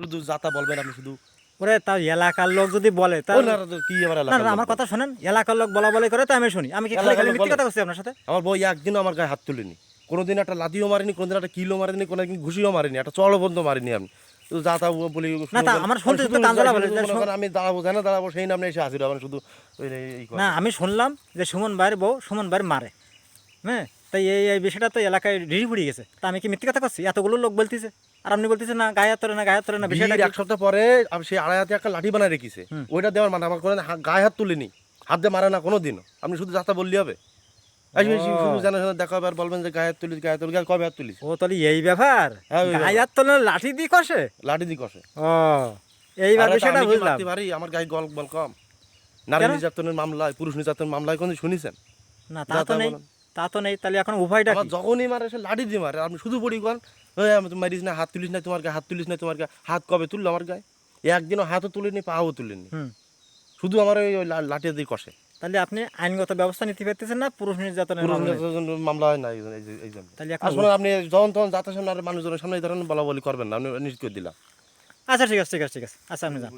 শুধু যাতা বলবেন আপনি শুধু। ওরে তাও এলাকার লোক যদি বলে তা ওনারা তো কি আমার না এলাকার না লোক আমার বলে। কথা শোনেন, এলাকার লোক বলা বলে করে তো আমি শুনি, আমি কি খালি এলাকার খালি লোক মিথ্যে বলে? কথা করছি আপনার সাথে? আমার বউ একদিনও আমার গায়ে হাত তুলেনি, কোনোদিন একটা লাথিও মারিনি, কোনোদিন একটা কিলও মারিনি, কোনোদিন ঘুষিও মারিনি, একটা চড়ও পর্যন্ত মারিনি আমি। শুধু যা তা বলি না তা শুনবেন। আমার আর শুনতে শুধু তো কান্দলা বলে শুধু যে মনে করেন আমি দাঁড়াবো, জানা দাঁড়াবো, সেই নামে এসে হাজির হবেন শুধু। এই না করবেন। আমি শুনলাম যে সুমন ভাইয়ের বউ সুমন ভাইয়ের মারে, হ্যাঁ, তাই এই বিষয়টা তো এলাকায় রিড়ি পড়ে গেছে, তা আমি কি মিথ্যে কথা করছি? এতগুলো লোক বলতেছে আর আপনি বলতেছেন না গায়ে হাত তোলে না, গায়ে হাত তোলে না, বিষয়টা বিয়ের কি? এক সপ্তাহ পরে আমি সেই আড়াই হাতে একটা লাঠি বানায় রেখেছে, হুম। ওইটা দেওয়ার মানে আমার করেন গায়ে হাত তুলিনি, হাত দিয়ে মারে না কোনো দিনও। আপনি শুধু যাতা বললি হবে? শুধু ও জানা শোনা দেখা হবে আর বলবেন যে গায়ে হাত তুলিস, গায়ে তুলি, কবে হাত তুলিস? ও তাহলে এই ব্যাপার, হ্যাঁ ওই গায়ে ব্যাপার। হাত তোলে না, লাঠি দিয়ে কষে? লাঠি দি কষে। ও এইবার আরে তা বিষয়টা আমি কি বুঝলাম। মারতে পারি? আমার গায়ে গল বল কম? নারী কেন? নির্যাতনের মামলায়, পুরুষ নির্যাতনের মামলায় কোনো শুনেছেন? না তা যা তো তা নেই, বলেন। তা তো নেই, তাহলে এখন উভয়টা আমার কি? যখনই মারে সে লাঠি দিয়ে মারে, আপনি শুধু পড়ি কন আমি তো মারিস না, হাত তুলিস না তোমার গায়ে, হাত তুলিস না তোমার গায়ে। হাত কবে তুললো আমার গায়ে? একদিনও হাতও তুলিনি, পাও তুলিনি। হুম। শুধু আমার ওই লাঠি দিয়ে কষে। তাহলে আপনি আইনগত ব্যবস্থা নিতে পারতেছেন না পুরুষ নির্যাতনের পুরুষ মামলায়? নির্যাতনের মামলা হয় না এই জন্য। তাহলে এখন আসলে আপনি যখন তখন যাতে সামনে আর মানুষজনের সামনে এই ধরনের বলা বলি করবেন না, আমি নিশ্চিত করে দিলাম। আচ্ছা ঠিক আছে ঠিক আছে ঠিক আছে, আচ্ছা আপনি যান।